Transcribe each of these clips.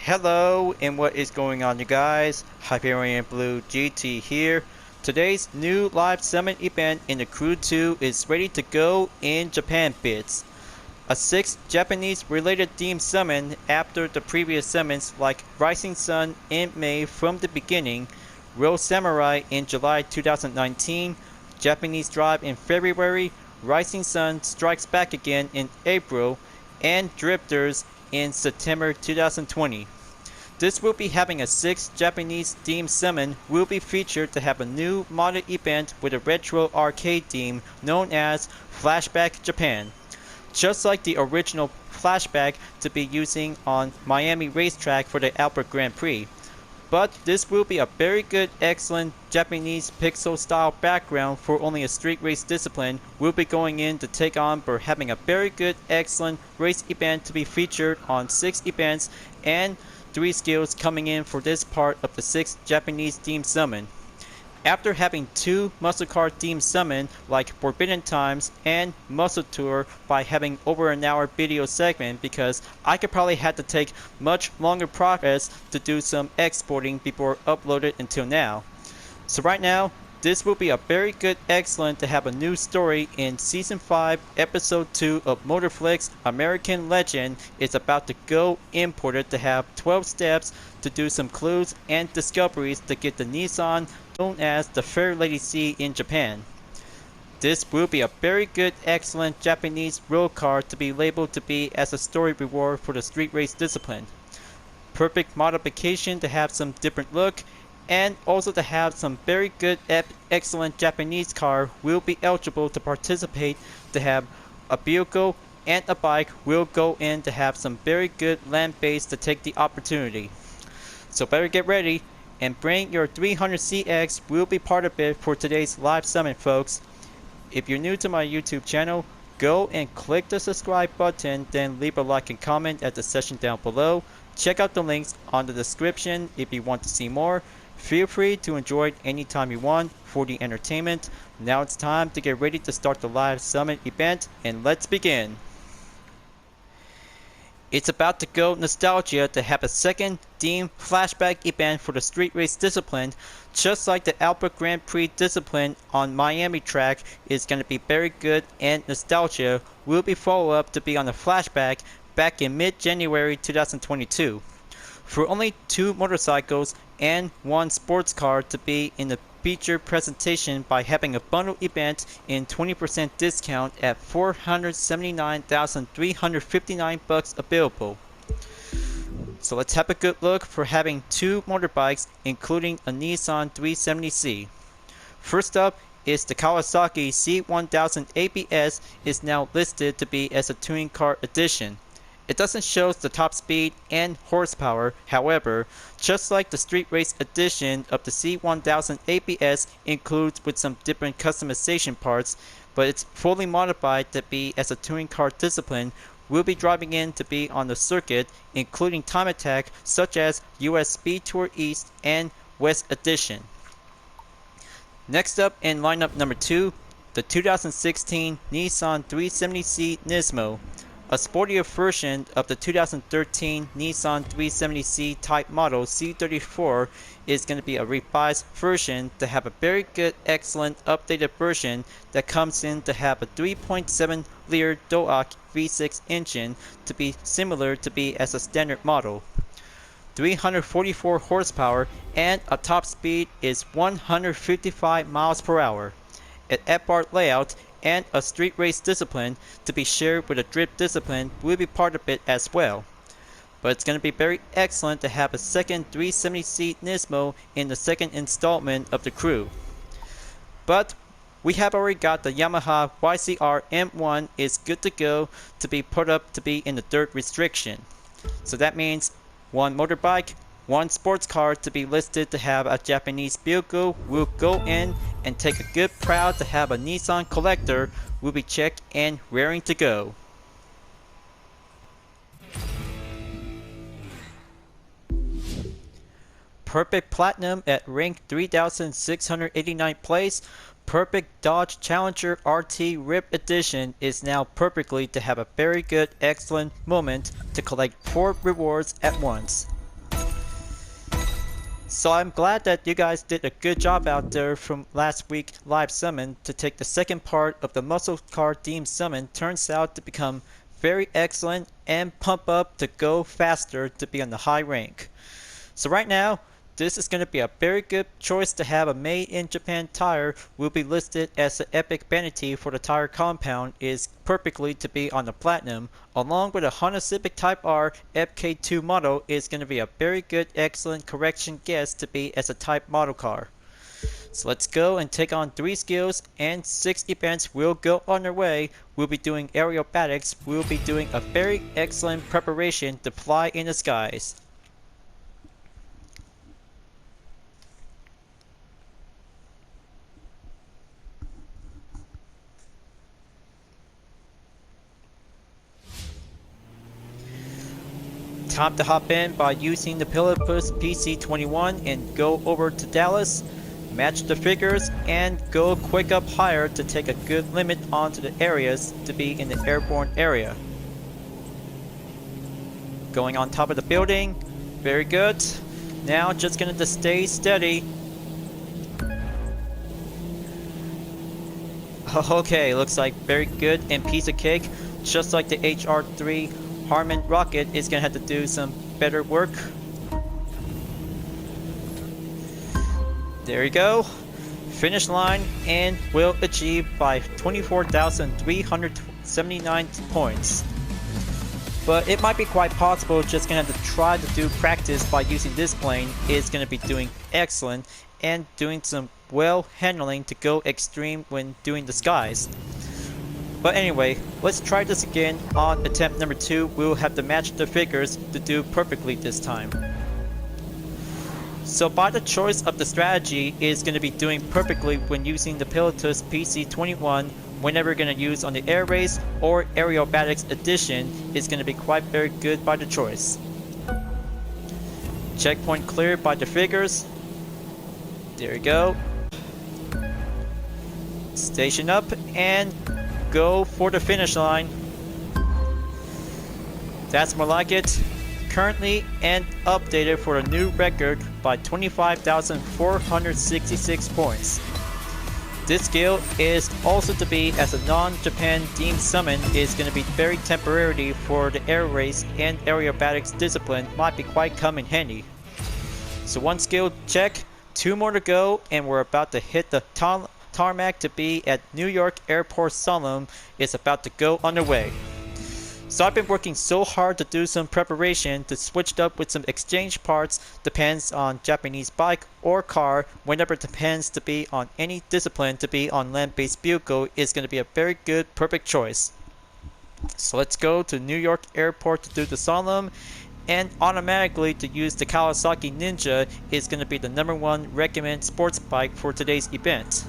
Hello, and what is going on, you guys? Hyperion-Blue-GT here. Today's new live summon event in the Crew 2 is ready to go in Japan bits. A 6th Japanese related theme summon after the previous summons like Rising Sun in May from the beginning, Real Samurai in July 2019, Japanese Drive in February, Rising Sun Strikes Back Again in April, and Drifters in September 2020. This will be having a 6th Japanese theme summon will be featured to have a new modded event with a retro arcade theme known as Flashback Japan. Just like the original Flashback to be using on Miami racetrack for the Albert Grand Prix. But this will be a very good, excellent Japanese pixel style background for only a street race discipline will be going in to take on for having a very good, excellent race event to be featured on 6 events and 3 skills coming in for this part of the 6th Japanese theme summon. After having 2 muscle car theme summon like Forbidden Times and Muscle Tour by having over an hour video segment because I could probably have to take much longer progress to do some exporting before uploaded until now. So right now, this will be a very good excellent to have a new story in Season 5 Episode 2 of Motorflix American Legend is about to go imported to have 12 steps to do some clues and discoveries to get the Nissan known as the Fair Lady C in Japan. This will be a very good excellent Japanese road car to be labeled to be as a story reward for the street race discipline. Perfect modification to have some different look and also to have some very good excellent Japanese car will be eligible to participate to have a vehicle and a bike will go in to have some very good land base to take the opportunity. So better get ready and bring your 300CX will be part of it for today's live summon, folks. If you're new to my YouTube channel, go and click the subscribe button, then leave a like and comment at the section down below. Check out the links on the description if you want to see more. Feel free to enjoy it anytime you want for the entertainment. Now it's time to get ready to start the live summon event, and let's begin. It's about to go nostalgia to have a second theme flashback event for the street race discipline, just like the Albert Grand Prix discipline on Miami track is going to be very good, and nostalgia will be follow up to be on the flashback back in mid-January 2022. For only 2 motorcycles and 1 sports car to be in the feature presentation by having a bundle event in 20% discount at $479,359 available. So let's have a good look for having 2 motorbikes including a Nissan 370C. First up is the Kawasaki C1000 ABS is now listed to be as a touring car edition. It doesn't show the top speed and horsepower, however, just like the street race edition of the C1000 ABS includes with some different customization parts, but it's fully modified to be as a touring car discipline, will be driving in to be on the circuit, including time attack such as US Speed Tour East and West Edition. Next up in lineup number 2, the 2016 Nissan 370C Nismo. A sportier version of the 2013 Nissan 370C type model C34 is going to be a revised version to have a very good, excellent, updated version that comes in to have a 3.7 liter DOAC V6 engine to be similar to be as a standard model. 344 horsepower and a top speed is 155 miles per hour. An F-bar layout and a street race discipline to be shared with a drift discipline will be part of it as well. But it's going to be very excellent to have a second 370C Nismo in the second installment of the crew. But we have already got the Yamaha YCR M1 is good to go to be put up to be in the third restriction. So that means 1 motorbike, 1 sports car to be listed to have a Japanese vehicle will go in and take a good crowd to have a Nissan collector will be checked and raring to go. Perfect Platinum at rank 3,689 place. Perfect Dodge Challenger RT RIP Edition is now perfectly to have a very good excellent moment to collect 4 rewards at once. So I'm glad that you guys did a good job out there from last week live summon to take the second part of the muscle car theme summon. Turns out to become very excellent and pump up to go faster to be on the high rank. So right now, this is going to be a very good choice to have. A made in Japan tire will be listed as the epic vanity for the tire compound is perfectly to be on the platinum, along with a Honda Civic Type R FK2 model is going to be a very good excellent correction guess to be as a type model car. So let's go and take on 3 skills and 6 events will go on their way. We'll be doing aerobatics, we'll be doing a very excellent preparation to fly in the skies. Time to hop in by using the Pillipus PC21 and go over to Dallas, match the figures, and go quick up higher to take a good limit onto the areas to be in the airborne area. Going on top of the building, very good. Now just gonna stay steady. Okay, looks like very good and piece of cake, just like the HR3 Harman rocket is gonna have to do some better work. There you go. Finish line and will achieve by 24,379 points. But it might be quite possible just gonna have to try to do practice by using this plane. It's gonna be doing excellent and doing some well handling to go extreme when doing the skies. But anyway, let's try this again on attempt number 2. We'll have to match the figures to do perfectly this time. So by the choice of the strategy is going to be doing perfectly when using the Pilatus PC21 whenever going to use on the air race or aerobatics edition is going to be quite very good by the choice. Checkpoint cleared by the figures. There you go. Station up and go for the finish line. That's more like it. Currently and updated for a new record by 25,466 points. This skill is also to be as a non-Japan themed summon is going to be very temporary for the air race and aerobatics discipline might be quite come in handy. So 1 skill check, 2 more to go and we're about to hit the tarmac to be at New York Airport. Solemn is about to go underway. So I've been working so hard to do some preparation to switch up with some exchange parts, depends on Japanese bike or car, whenever it depends to be on any discipline to be on land-based vehicle is going to be a very good perfect choice. So let's go to New York Airport to do the Solemn and automatically to use the Kawasaki Ninja is going to be the #1 recommended sports bike for today's event.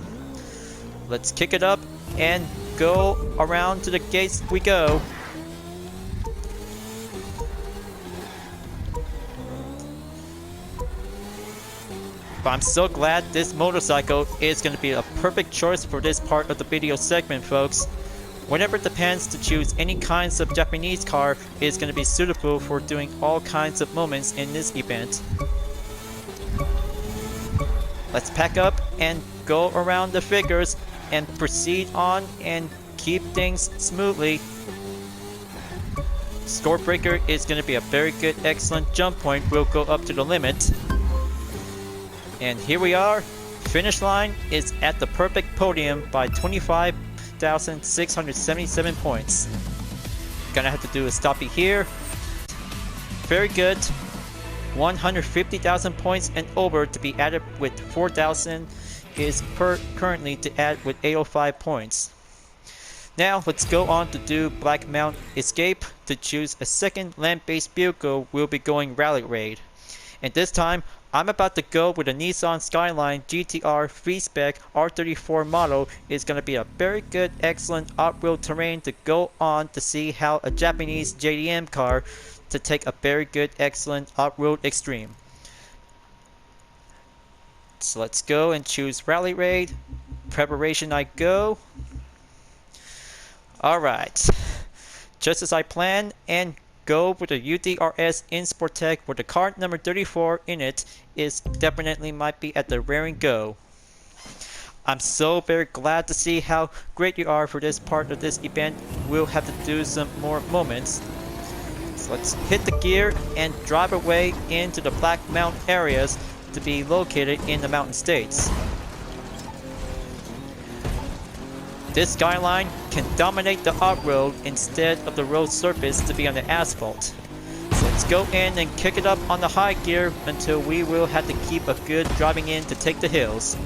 Let's kick it up and go around to the gates we go. But I'm so glad this motorcycle is going to be a perfect choice for this part of the video segment, folks. Whenever it depends to choose any kinds of Japanese car is going to be suitable for doing all kinds of moments in this event. Let's pack up and go around the figures and proceed on and keep things smoothly. Score breaker is going to be a very good excellent jump point. We'll go up to the limit. And here we are. Finish line is at the perfect podium by 25,677 points. Gonna have to do a stoppie here. Very good. 150,000 points and over to be added with 4,000 is currently to add with 805 points. Now let's go on to do Black Mount Escape. To choose a second land-based vehicle, we'll be going Rally Raid. And this time, I'm about to go with a Nissan Skyline GTR free-spec R34 model. It's going to be a very good, excellent off-road terrain to go on to see how a Japanese JDM car to take a very good, excellent off-road extreme. So let's go and choose Rally Raid. Preparation I go. Alright. Just as I planned and go with the UDRS in Sportec with the card number 34 in it is definitely might be at the raring go. I'm so very glad to see how great you are for this part of this event. We'll have to do some more moments. So let's hit the gear and drive away into the Black Mountain areas to be located in the mountain states. This skyline can dominate the off-road instead of the road surface to be on the asphalt. So let's go in and kick it up on the high gear until we will have to keep a good driving in to take the hills.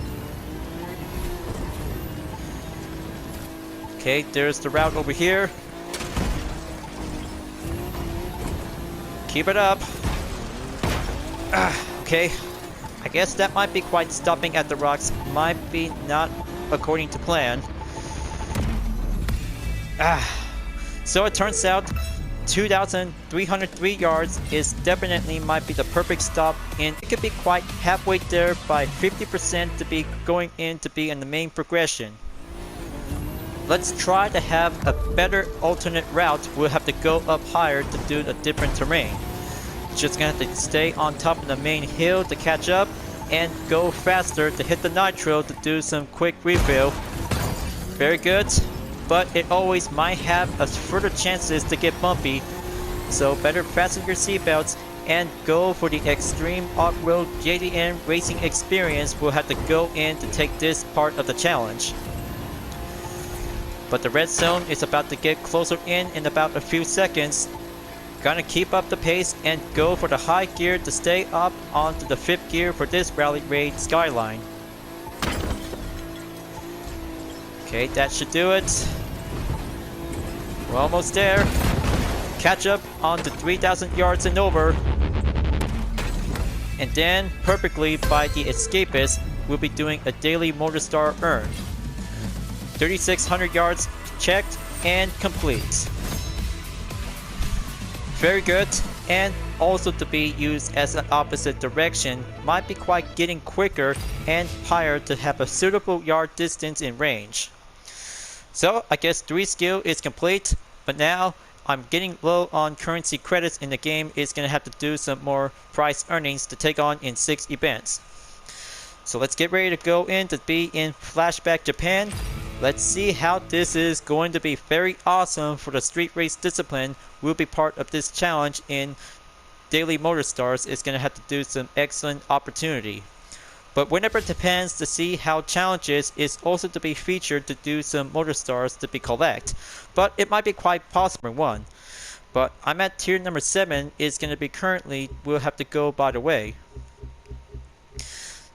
Okay, there's the route over here. Keep it up. Okay, I guess that might be quite stopping at the rocks. Might be not according to plan. So it turns out 2,303 yards is definitely might be the perfect stop, and it could be quite halfway there by 50% to be going in to be in the main progression. Let's try to have a better alternate route. We'll have to go up higher to do a different terrain. Just gonna have to stay on top of the main hill to catch up and go faster to hit the nitro to do some quick refill. Very good, but it always might have a further chances to get bumpy, so better fasten your seatbelts and go for the extreme off-road JDM racing experience. We'll have to go in to take this part of the challenge. But the red zone is about to get closer in about a few seconds. Gonna keep up the pace and go for the high gear to stay up onto the 5th gear for this rally raid skyline. Okay, that should do it. We're almost there. Catch up onto 3,000 yards and over. And then, perfectly by the escapist, we'll be doing a daily Motorstar earn. 3,600 yards checked and complete. Very good, and also to be used as an opposite direction, might be quite getting quicker and higher to have a suitable yard distance in range. So I guess 3 skill is complete, but now I'm getting low on currency credits in the game. Is going to have to do some more prize earnings to take on in 6 events. So let's get ready to go in to be in Flashback Japan. Let's see how this is going to be very awesome for the street race discipline. Will be part of this challenge in Daily Motorstars. It's going to have to do some excellent opportunity. But whenever it depends to see how challenges is also to be featured to do some Motorstars to be collect. But it might be quite possible one. But I'm at tier number 7 is going to be currently, we'll have to go by the way.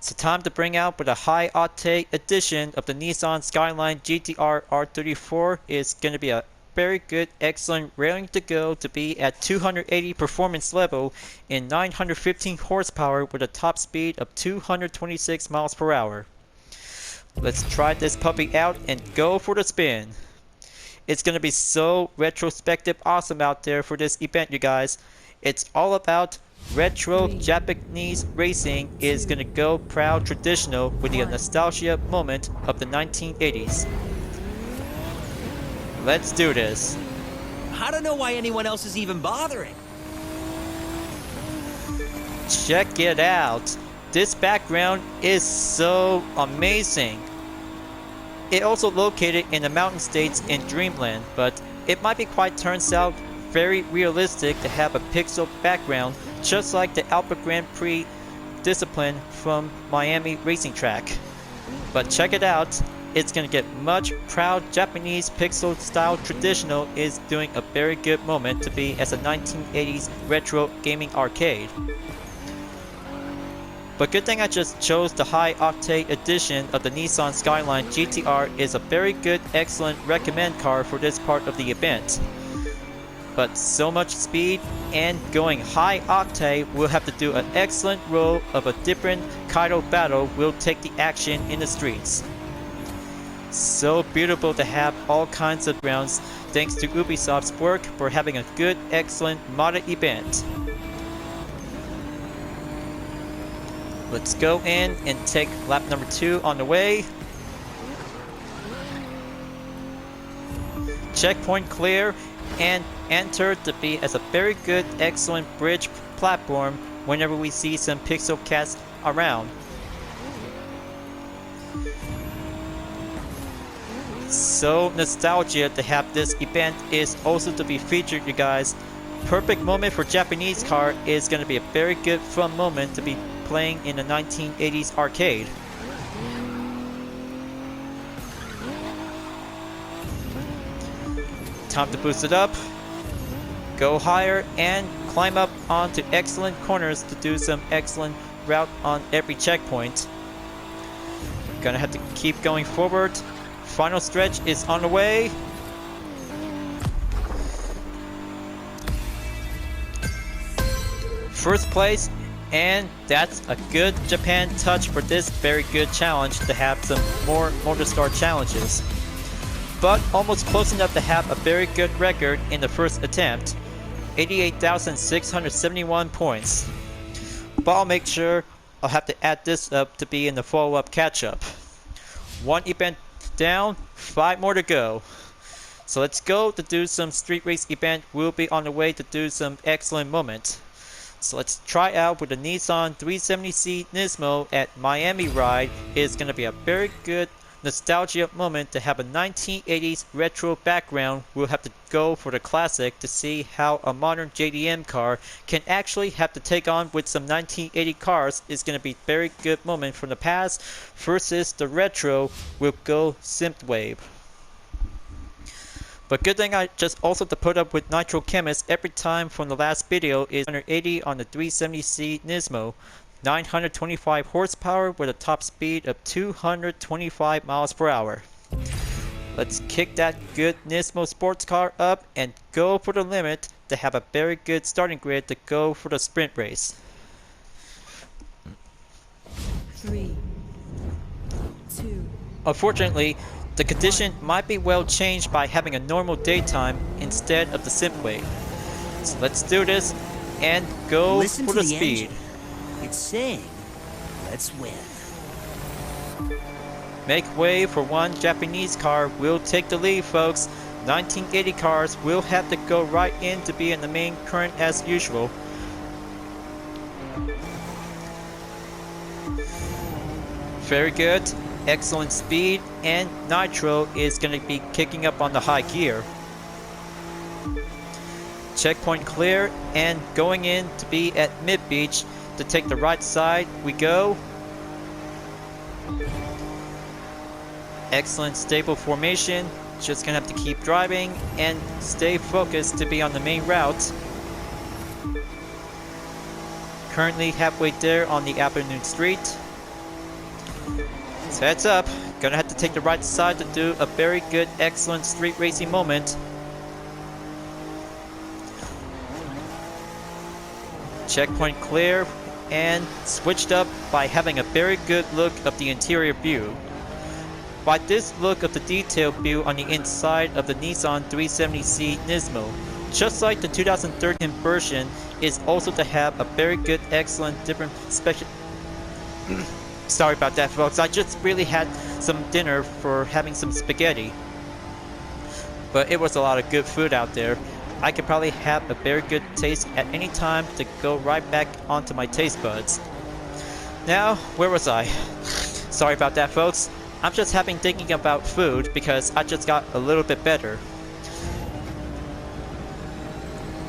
So time to bring out with a high octane edition of the Nissan Skyline GTR R34 is going to be a very good, excellent, raring to go to be at 280 performance level in 915 horsepower with a top speed of 226 miles per hour. Let's try this puppy out and go for the spin. It's going to be so retrospective awesome out there for this event, you guys. It's all about retro Japanese racing is gonna go proud traditional with the nostalgia moment of the 1980s. Let's do this. I don't know why anyone else is even bothering. Check it out. This background is so amazing. It also located in the mountain states in Dreamland, but it might be quite turns out very realistic to have a pixel background, just like the Alpha Grand Prix discipline from Miami Racing Track. But check it out, it's gonna get much proud Japanese pixel style traditional is doing a very good moment to be as a 1980s retro gaming arcade. But good thing I just chose the high octane edition of the Nissan Skyline GTR is a very good, excellent recommend car for this part of the event. But so much speed and going high octane, we'll have to do an excellent roll of a different Kaido battle will take the action in the streets. So beautiful to have all kinds of rounds thanks to Ubisoft's work for having a good, excellent modded event. Let's go in and take lap number 2 on the way. Checkpoint clear. and enter to be as a very good, excellent bridge platform whenever we see some pixel cats around. So nostalgia to have this event is also to be featured, you guys. Perfect moment for Japanese car is going to be a very good fun moment to be playing in the 1980s arcade. Time to boost it up, go higher, and climb up onto excellent corners to do some excellent route on every checkpoint. Gonna have to keep going forward. Final stretch is on the way. First place, and that's a good Japan touch for this very good challenge to have some more MotorStar challenges. But almost close enough to have a very good record in the first attempt. 88,671 points. But I'll make sure I'll have to add this up to be in the follow-up catch-up. One event down, 5 more to go. So let's go to do some street race event. We'll be on the way to do some excellent moments. So let's try out with the Nissan 370C Nismo at Miami Ride. It's going to be a very good nostalgia moment to have a 1980s retro background. We'll have to go for the classic to see how a modern JDM car can actually have to take on with some 1980 cars. Is going to be a very good moment from the past versus the retro. We'll go synthwave. But good thing I just also to put up with Nitro Chemist every time from the last video is 180 on the 370C Nismo. 925 horsepower with a top speed of 225 miles per hour. Let's kick that good Nismo sports car up and go for the limit to have a very good starting grid to go for the sprint race. 3, 2. Unfortunately, the condition might be well changed by having a normal daytime instead of the synthwave. So let's do this and go for the speed. Engine. It's saying, let's win. Make way for one Japanese car. We'll take the lead, folks. 1980 cars will have to go right in to be in the main current as usual. Very good. Excellent speed, and Nitro is going to be kicking up on the high gear. Checkpoint clear, and going in to be at mid-beach. To take the right side, we go. Excellent stable formation. Just gonna have to keep driving and stay focused to be on the main route. Currently halfway there on the afternoon street. So heads up. Gonna have to take the right side to do a very good, excellent street racing moment. Checkpoint clear. And switched up by having a very good look of the interior view. By this look of the detailed view on the inside of the Nissan 370C Nismo, just like the 2013 version, is also to have a very good, excellent, different special. Sorry about that, folks. I just really had some dinner for having some spaghetti. But it was a lot of good food out there. I could probably have a very good taste at any time to go right back onto my taste buds. Now, where was I? Sorry about that, folks. I'm just thinking about food because I just got a little bit better.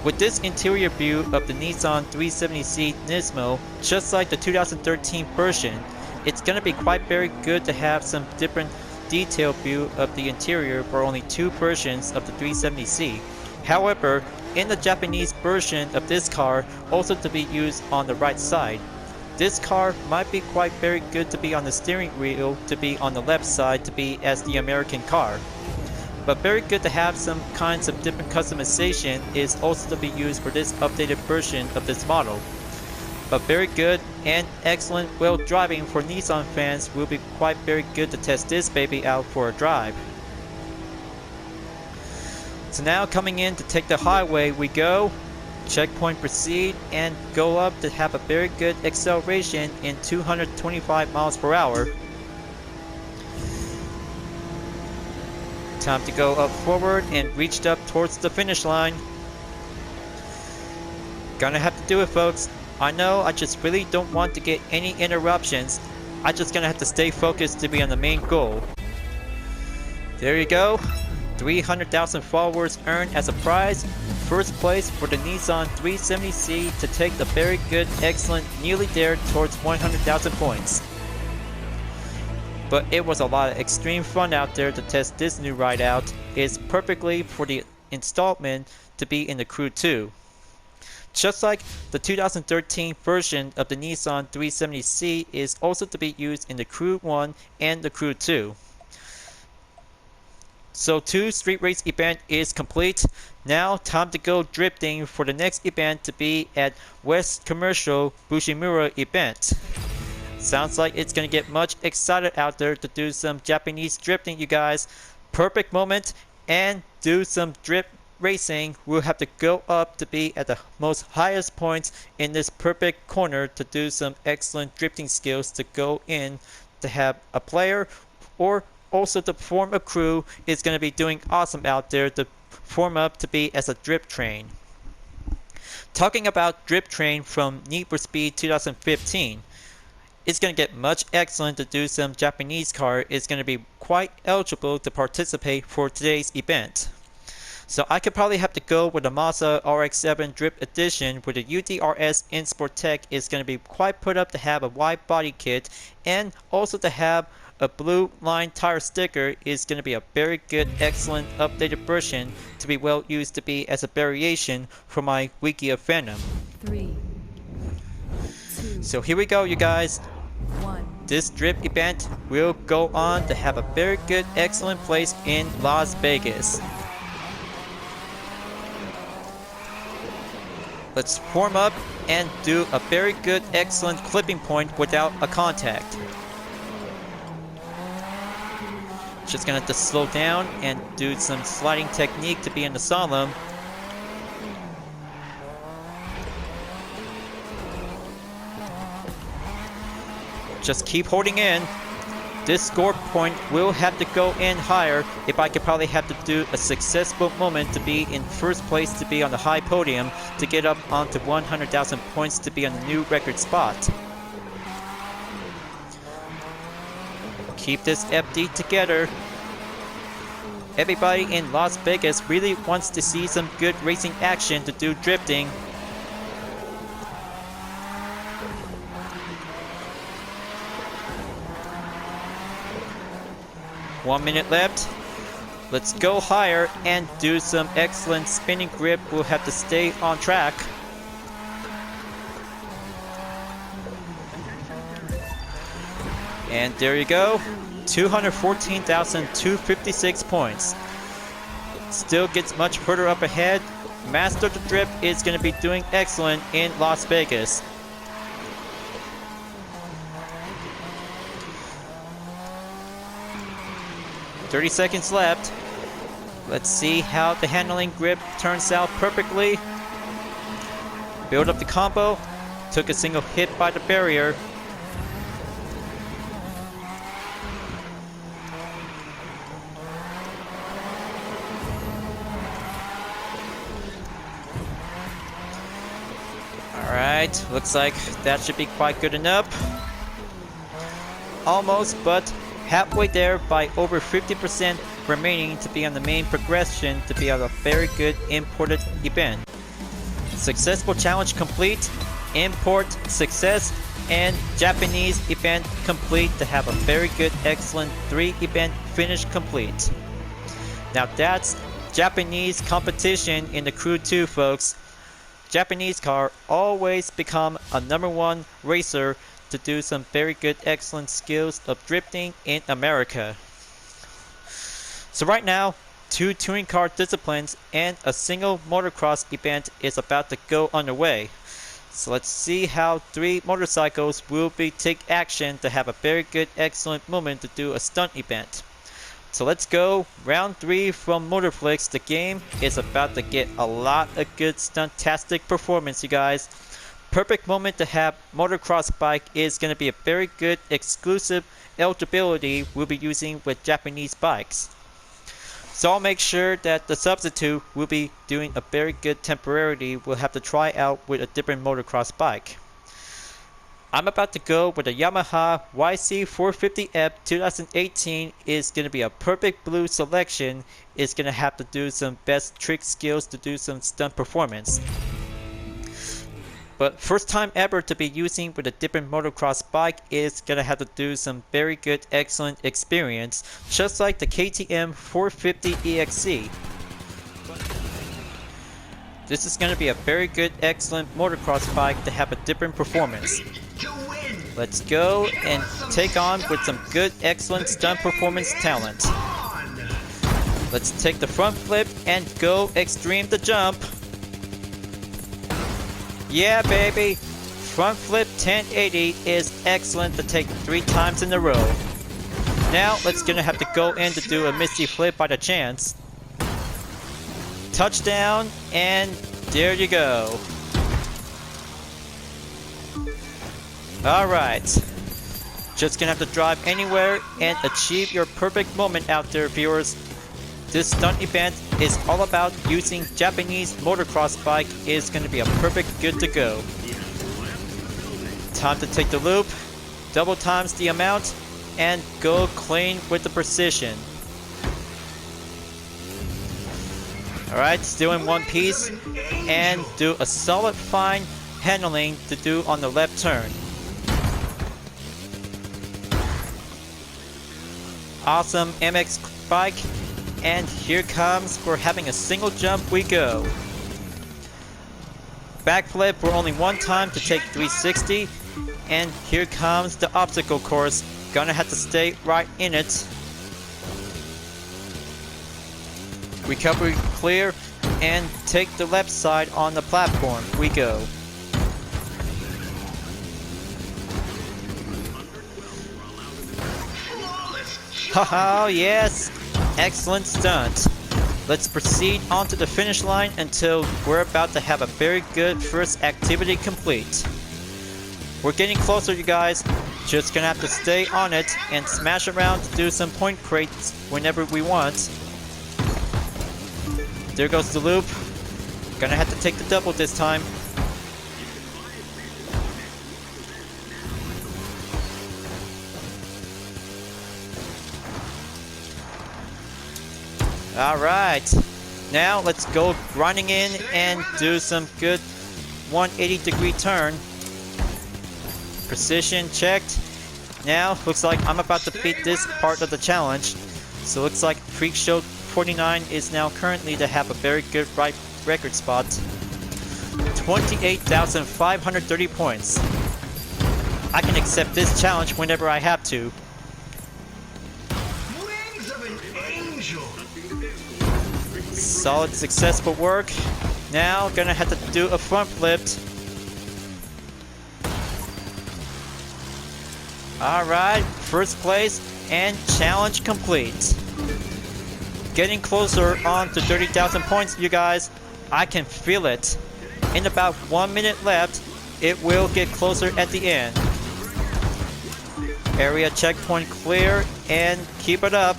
With this interior view of the Nissan 370C Nismo, just like the 2013 version, it's gonna be quite very good to have some different detailed view of the interior for only 2 versions of the 370C. However, in the Japanese version of this car, also to be used on the right side. This car might be quite very good to be on the steering wheel, to be on the left side, to be as the American car. But very good to have some kinds of different customization is also to be used for this updated version of this model. But very good and excellent wheel driving for Nissan fans will be quite very good to test this baby out for a drive. So now coming in to take the highway we go. Checkpoint proceed and go up to have a very good acceleration in 225 miles per hour. Time to go up forward and reached up towards the finish line. Gonna have to do it, folks. I know I just really don't want to get any interruptions. I just gonna have to stay focused to be on the main goal. There you go. 300,000 followers earned as a prize. First place for the Nissan 370C to take the very good, excellent, nearly there towards 100,000 points. But it was a lot of extreme fun out there to test this new ride out. It's perfectly for the installment to be in the Crew 2. Just like the 2013 version of the Nissan 370C is also to be used in the Crew 1 and the Crew 2. So 2 street race event is complete. Now time to go drifting for the next event to be at West Commercial Bushimura event. Sounds like it's gonna get much excited out there to do some Japanese drifting, you guys. Perfect moment and do some drift racing. We'll have to go up to be at the most highest points in this perfect corner to do some excellent drifting skills to go in to have a player or also to form a crew is going to be doing awesome out there to form up to be as a drift train. Talking about drift train from Need for Speed 2015, it's going to get much excellent to do some Japanese car. It's going to be quite eligible to participate for today's event. So I could probably have to go with the Mazda RX-7 Drift Edition where the UDRS Insport Tech is going to be quite put up to have a wide body kit and also to have a blue line tire sticker is going to be a very good, excellent, updated version to be well used to be as a variation for my Wiki of Phantom. 3, 2, So here we go, you guys. 1. This drift event will go on to have a very good, excellent place in Las Vegas. Let's form up and do a very good, excellent clipping point without a contact. Just gonna have to slow down and do some sliding technique to be in the Solemn. Just keep holding in. This score point will have to go in higher if I could probably have to do a successful moment to be in first place to be on the high podium to get up onto 100,000 points to be on the new record spot. Keep this FD together. Everybody in Las Vegas really wants to see some good racing action to do drifting. One minute left. Let's go higher and do some excellent spinning grip. We'll have to stay on track. And there you go. 214,256 points. Still gets much further up ahead. Master of the Drift is going to be doing excellent in Las Vegas. "30 seconds left. Let's see how the handling grip turns out perfectly. Build up the combo. Took a single hit by the barrier. Alright, looks like that should be quite good enough. Almost, but halfway there by over 50% remaining to be on the main progression to be on a very good imported event. Successful challenge complete, import success, and Japanese event complete to have a very good, excellent 3 event finish complete. Now that's Japanese competition in the Crew 2, folks. Japanese car always become a #1 racer to do some very good, excellent skills of drifting in America. So right now, 2 touring car disciplines and a single motocross event is about to go underway. So let's see how 3 motorcycles will be take action to have a very good, excellent moment to do a stunt event. So let's go. Round 3 from Motorflix. The game is about to get a lot of good stuntastic performance, you guys. Perfect moment to have motocross bike is going to be a very good exclusive eligibility we'll be using with Japanese bikes. So I'll make sure that the substitute will be doing a very good temporarily. We'll have to try out with a different motocross bike. I'm about to go with a Yamaha YC450F 2018. Is going to be a perfect blue selection. It's going to have to do some best trick skills to do some stunt performance. But first time ever to be using with a different motocross bike is going to have to do some very good excellent experience, just like the KTM 450 EXC. This is going to be a very good excellent motocross bike to have a different performance. Let's go and take on with some good excellent stunt performance talent. Let's take the front flip and go extreme the jump. Yeah, baby! Front flip 1080 is excellent to take 3 times in a row. Now, let's gonna have to go in to do a misty flip by the chance. Touchdown, and there you go. Alright. Just gonna have to drive anywhere and achieve your perfect moment out there, viewers. This stunt event is all about using Japanese motocross bike. Is going to be a perfect good to go. Time to take the loop, double times the amount, and go clean with the precision. Alright, still in one piece, and do a solid fine handling to do on the left turn. Awesome MX bike. And here comes, for having a single jump we go. Backflip for only one time to take 360. And here comes the obstacle course. Gonna have to stay right in it. Recovery clear and take the left side on the platform. We go. Haha, yes! Excellent stunt. Let's proceed on to the finish line until we're about to have a very good first activity complete. We're getting closer, you guys. Just gonna have to stay on it and smash around to do some point crates whenever we want. There goes the loop. Gonna have to take the double this time. Alright, now let's go grinding in and do some good 180-degree turn. Precision checked. Now, looks like I'm about to beat this part of the challenge. So looks like Freak Show 49 is now currently to have a very good right record spot. 28,530 points. I can accept this challenge whenever I have to. Solid successful work. Now gonna have to do a front flip. Alright, first place and challenge complete. Getting closer on to 30,000 points, you guys. I can feel it. In about 1 minute left, it will get closer at the end. Area checkpoint clear and keep it up.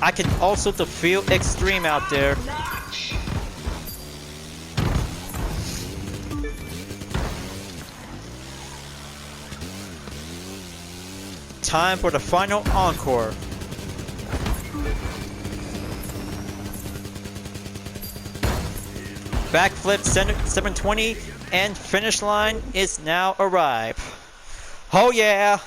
I can also feel extreme out there. Time for the final encore. Backflip 720 and finish line is now arrived. Oh yeah!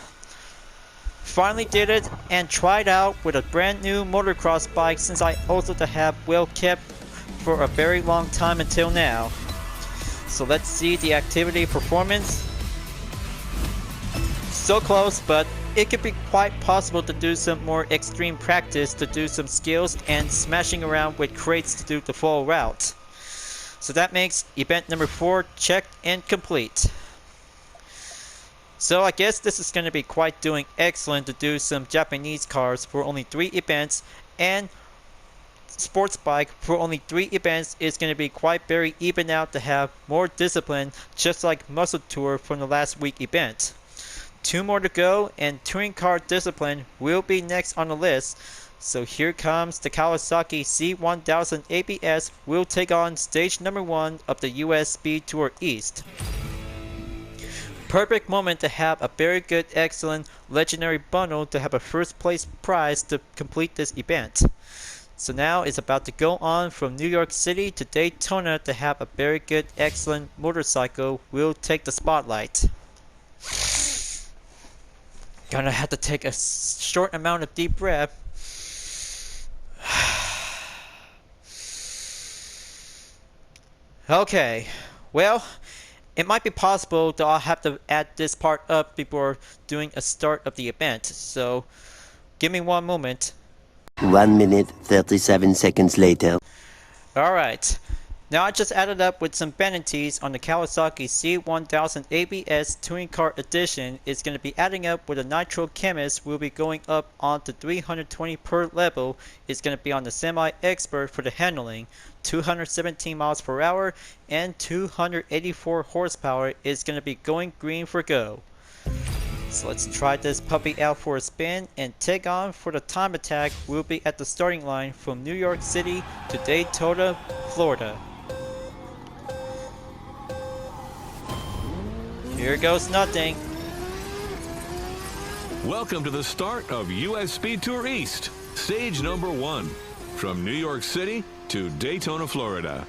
Finally did it and tried out with a brand new motocross bike, since I also have well kept for a very long time until now. So let's see the activity performance. So close, but it could be quite possible to do some more extreme practice to do some skills and smashing around with crates to do the full route. So that makes event number 4 checked and complete. So I guess this is going to be quite doing excellent to do some Japanese cars for only 3 events, and sports bike for only 3 events is going to be quite very even out to have more discipline, just like Muscle Tour from the last week event. 2 more to go and touring car discipline will be next on the list. So here comes the Kawasaki C1000 ABS. Will take on stage number 1 of the US Speed Tour East. Perfect moment to have a very good, excellent, legendary bundle to have a first place prize to complete this event. So now it's about to go on from New York City to Daytona to have a very good, excellent motorcycle will take the spotlight. Gonna have to take a short amount of deep breath. Okay, well, it might be possible that I'll have to add this part up before doing a start of the event, so give me one moment. 1 minute, 37 seconds later. Alright, now I just added up with some vanities on the Kawasaki C1000 ABS Touring Car Edition. It's going to be adding up with a Nitro Chemist. Will be going up onto 320 per level. It's going to be on the Semi-Expert for the handling. 217 miles per hour and 284 horsepower is going to be going green for go. So let's try this puppy out for a spin and take on for the time attack. We'll be at the starting line from New York City to Daytona, Florida. Here goes nothing. Welcome to the start of US Speed Tour East, stage number 1, from New York City to Daytona, Florida.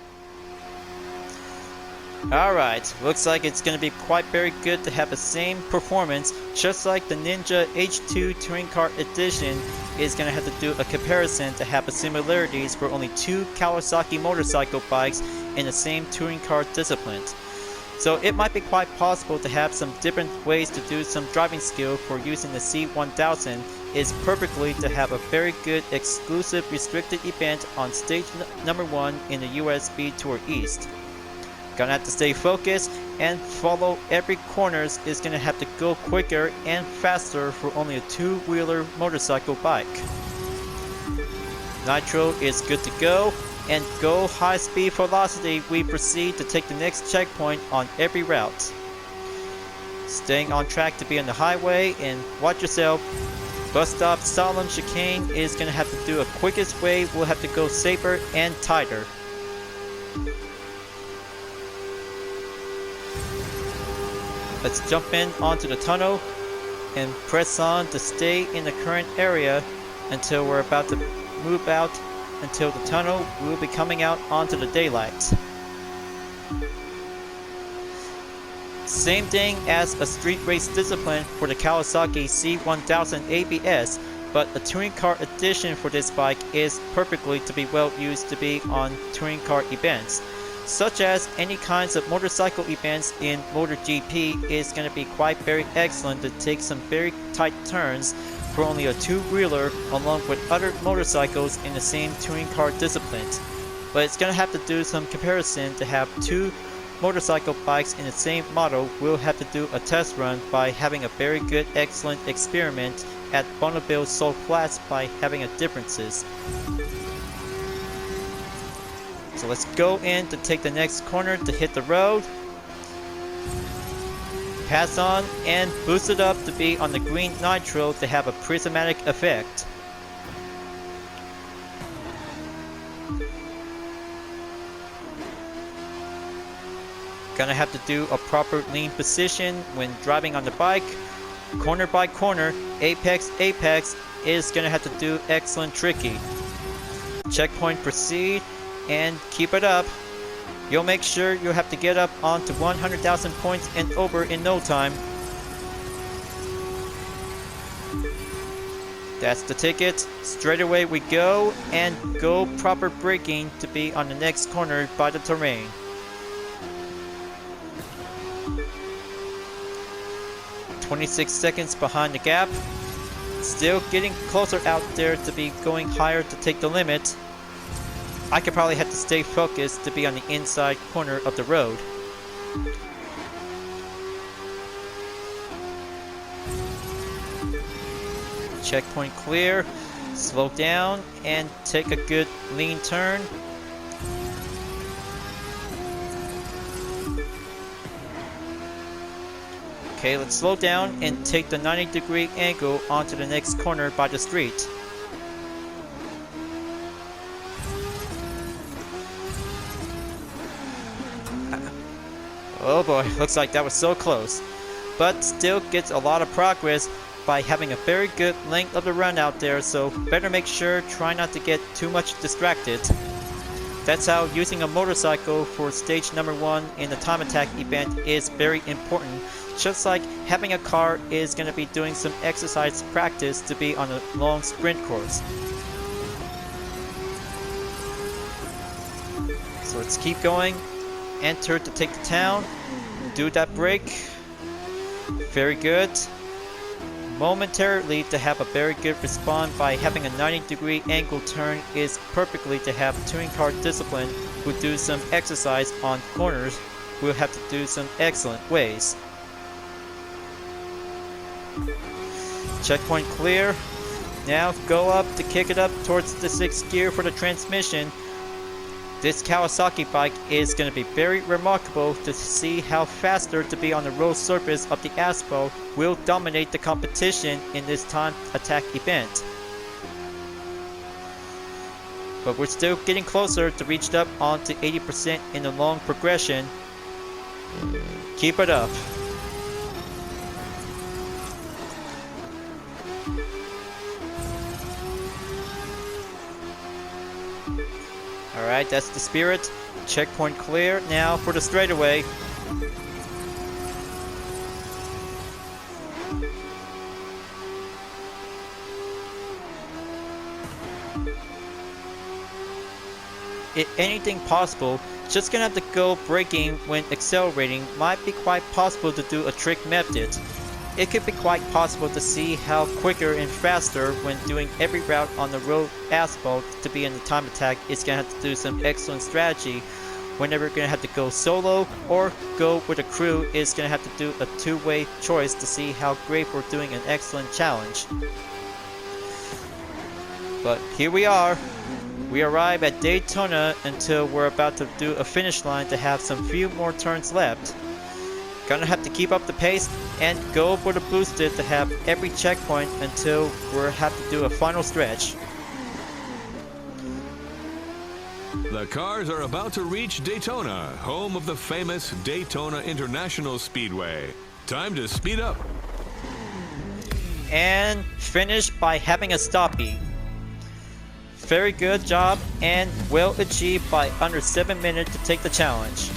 Alright, looks like it's going to be quite very good to have the same performance, just like the Ninja H2 Touring Car Edition is going to have to do a comparison to have the similarities for only 2 Kawasaki motorcycle bikes in the same touring car discipline. So it might be quite possible to have some different ways to do some driving skill for using the C1000. Is perfectly to have a very good exclusive restricted event on stage number 1 in the US Speed Tour East. Gonna have to stay focused and follow every corners. Is gonna have to go quicker and faster for only a 2-wheeler motorcycle bike. Nitro is good to go, and go high speed velocity. We proceed to take the next checkpoint on every route. Staying on track to be on the highway, and watch yourself. Bus stop Solemn chicane is gonna have to do a quickest way. We'll have to go safer and tighter. Let's jump in onto the tunnel and press on to stay in the current area until we're about to move out. Until the tunnel will be coming out onto the daylight. Same thing as a street race discipline for the Kawasaki C1000 ABS, but a touring car edition for this bike is perfectly to be well used to be on touring car events. Such as any kinds of motorcycle events in MotoGP is going to be quite very excellent to take some very tight turns for only a 2-wheeler along with other motorcycles in the same touring car discipline. But it's going to have to do some comparison to have 2 motorcycle bikes in the same model. We'll have to do a test run by having a very good excellent experiment at Bonneville Salt Flats by having a differences. So let's go in to take the next corner to hit the road. Pass on and boost it up to be on the green nitro to have a prismatic effect. Gonna have to do a proper lean position when driving on the bike. Corner by corner, apex is gonna have to do excellent tricky. Checkpoint proceed and keep it up. You'll make sure you have to get up onto 100,000 points and over in no time. That's the ticket. Straight away we go and go proper braking to be on the next corner by the terrain. "26 seconds behind the gap. Still getting closer out there to be going higher to take the limit. I could probably have to stay focused to be on the inside corner of the road. Checkpoint clear. Slow down and take a good lean turn. Okay, let's slow down and take the 90-degree angle onto the next corner by the street. Oh boy, looks like that was so close. But still gets a lot of progress by having a very good length of the run out there, so better make sure, try not to get too much distracted. That's how using a motorcycle for stage number 1 in the time attack event is very important. Just like having a car is going to be doing some exercise practice to be on a long sprint course. So let's keep going. Enter to take the town. Do that brake. Very good. Momentarily to have a very good respawn by having a 90-degree angle turn is perfectly to have touring car discipline who do some exercise on corners will have to do some excellent ways. Checkpoint clear. Now go up to kick it up towards the 6th gear for the transmission. This Kawasaki bike is going to be very remarkable to see how faster to be on the road surface of the asphalt will dominate the competition in this time attack event. But we're still getting closer to reach up onto 80% in the long progression. Keep it up. Alright, that's the spirit. Checkpoint clear. Now for the straightaway. If anything possible, just gonna have to go braking when accelerating. Might be quite possible to do a trick method. It could be quite possible to see how quicker and faster when doing every route on the road asphalt to be in the time attack is going to have to do some excellent strategy. Whenever you're going to have to go solo or go with a crew is going to have to do a two-way choice to see how great we're doing an excellent challenge. But here we are. We arrive at Daytona until we're about to do a finish line to have some few more turns left. Gonna have to keep up the pace and go for the boosted to have every checkpoint until we have to do a final stretch. The cars are about to reach Daytona, home of the famous Daytona International Speedway. Time to speed up. And finish by having a stoppie. Very good job and well achieved by under 7 minutes to take the challenge.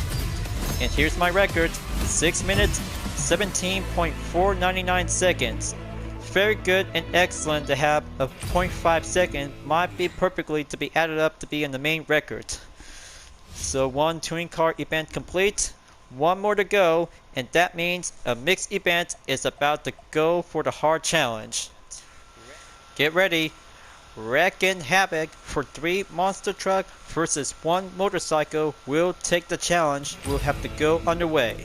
And here's my record, 6 minutes, 17.499 seconds. Very good and excellent to have a 0.5 second, might be perfectly to be added up to be in the main record. So one touring car event complete, one more to go, and that means a mixed event is about to go for the hard challenge. Get ready. Wrecking Havoc for 3 monster truck versus 1 motorcycle will take the challenge. Will have to go underway.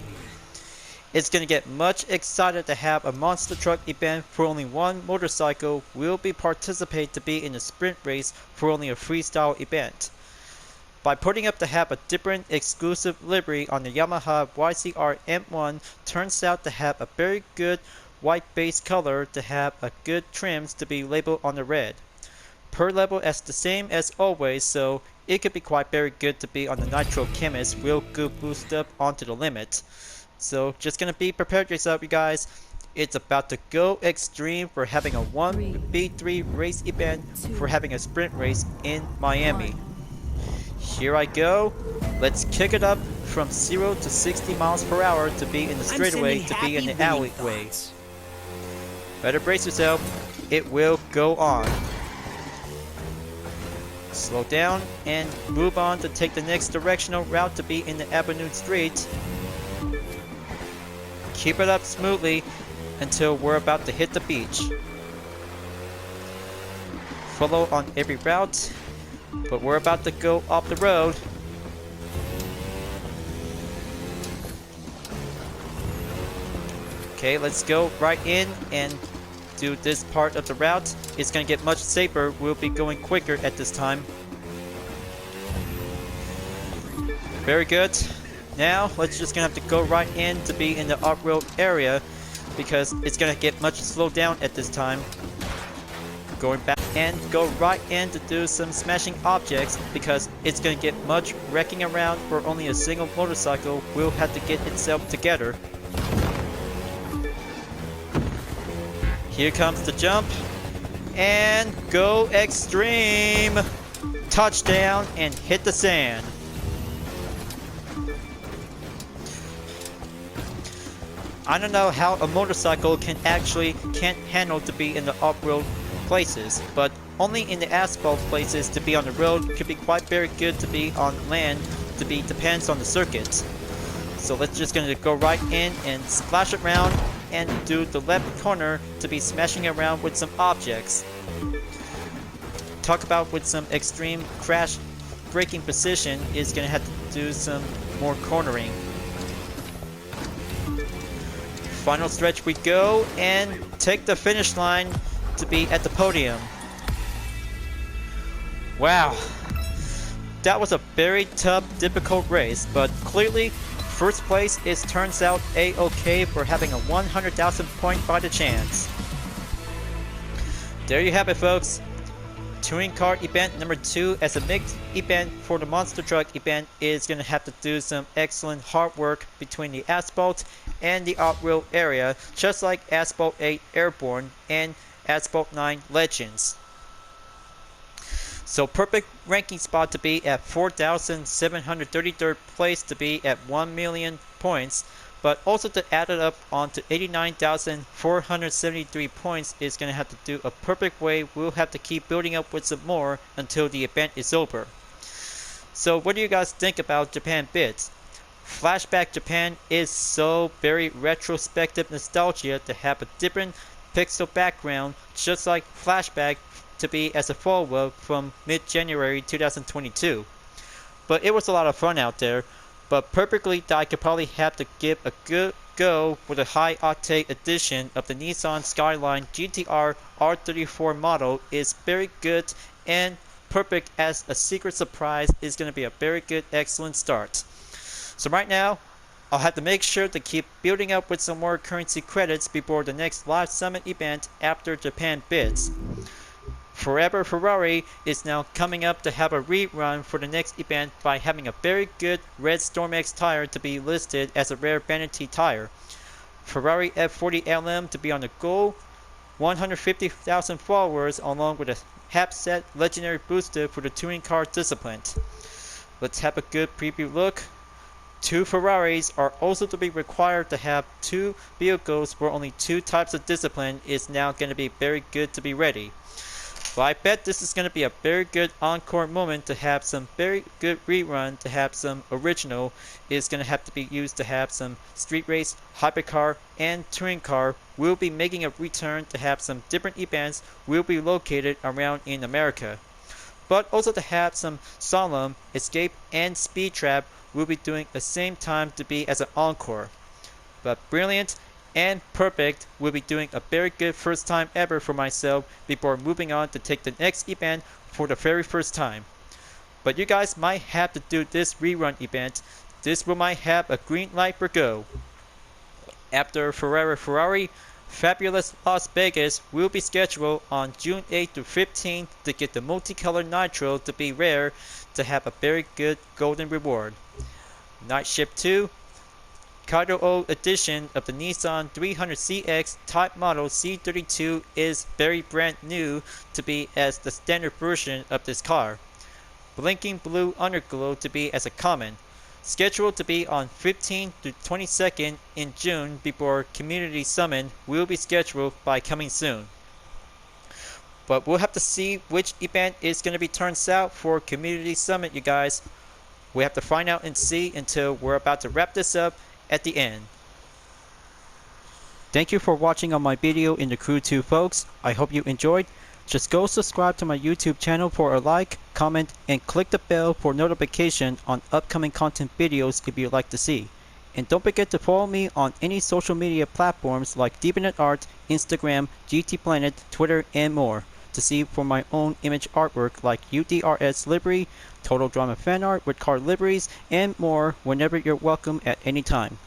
It's gonna get much excited to have a monster truck event for only 1 motorcycle will be participate to be in a sprint race for only a freestyle event. By putting up to have a different exclusive livery on the Yamaha YCR M1 turns out to have a very good white base color to have a good trims to be labeled on the red. Per level as the same as always, so it could be quite very good to be on the Nitro Chemist will go boost up onto the limit. So just gonna be prepared yourself, you guys. It's about to go extreme for having a 1v3 race event for having a sprint race in Miami. Here I go. Let's kick it up from 0 to 60 miles per hour to be in the straightaway to be in the alleyway. Better brace yourself. It will go on. Slow down and move on to take the next directional route to be in the Avenue Street. Keep it up smoothly until we're about to hit the beach. Follow on every route, but we're about to go off the road. Okay, let's go right in and do this part of the route. It's gonna get much safer. We'll be going quicker at this time. Very good. Now let's just gonna have to go right in to be in the off-road area because it's gonna get much slowed down at this time. going back and go right in to do some smashing objects because it's going to get much wrecking around for only a single motorcycle will have to get itself together. Here comes the jump and go extreme! Touchdown and hit the sand. I don't know how a motorcycle can't handle to be in the off-road places, but only in the asphalt places to be on the road could be quite very good to be on land, depends on the circuits. So let's just gonna go right in and splash around and do the left corner to be smashing around with some objects. Talk about with some extreme crash braking position is gonna have to do some more cornering. Final stretch we go and take the finish line to be at the podium. Wow, that was a very tough, difficult race, but clearly first place turns out a-okay for having a 100,000 point fighter chance. There you have it, folks. Touring car event number 2 as a mixed event for the monster truck event is going to have to do some excellent hard work between the asphalt and the off-road area, just like Asphalt 8 Airborne and Asphalt 9 Legends. So perfect ranking spot to be at 4,733rd place to be at 1 million points, but also to add it up onto 89,473 points is going to have to do a perfect way. We'll have to keep building up with some more until the event is over. So what do you guys think about Japan Bits? Flashback Japan is so very retrospective nostalgia to have a different pixel background, just like Flashback to be as a follow-up from mid-January 2022. But it was a lot of fun out there. But perfectly that I could probably have to give a good go with a high octane edition of the Nissan Skyline GTR R34 model is very good, and perfect as a secret surprise is going to be a very good, excellent start. So right now, I'll have to make sure to keep building up with some more currency credits before the next live summit event after Japan Bids. Forever Ferrari is now coming up to have a rerun for the next event by having a very good red Storm X tire to be listed as a rare vanity tire. Ferrari F40 LM to be on the goal, 150,000 followers along with a half set legendary booster for the touring car discipline. Let's have a good preview look. 2 Ferraris are also to be required to have 2 vehicles for only 2 types of discipline is now going to be very good to be ready. Well, I bet this is going to be a very good encore moment to have some very good rerun, to have some original is going to have to be used to have some street race, hypercar, and touring car will be making a return to have some different events will be located around in America. But also to have some Solemn, Escape, and Speed Trap will be doing the same time to be as an encore. But Brilliant and Perfect will be doing a very good first time ever for myself before moving on to take the next event for the very first time. But you guys might have to do this rerun event. This will might have a green light for go. After Ferrari, Fabulous Las Vegas will be scheduled on June 8th to 15th to get the multicolored nitro to be rare to have a very good golden reward. Night Shift 2 Kaido O edition of the Nissan 300CX Type Model C32 is very brand new to be as the standard version of this car. Blinking Blue Underglow to be as a common. Scheduled to be on 15th to 22nd in June before Community Summit will be scheduled by coming soon. But we'll have to see which event is going to be turns out for Community Summit, you guys. We have to find out and see until we're about to wrap this up at the end. Thank you for watching on my video in the Crew 2, folks. I hope you enjoyed. Just go subscribe to my YouTube channel for a like, comment, and click the bell for notification on upcoming content videos if you'd like to see. And don't forget to follow me on any social media platforms like Deviant Art, Instagram, GT Planet, Twitter, and more to see for my own image artwork like UDRS livery, Total Drama fan art with car liveries, and more whenever you're welcome at any time.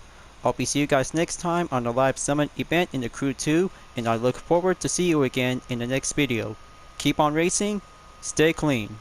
I'll be see you guys next time on the live summit event in the Crew 2, and I look forward to see you again in the next video. keep on racing, stay clean.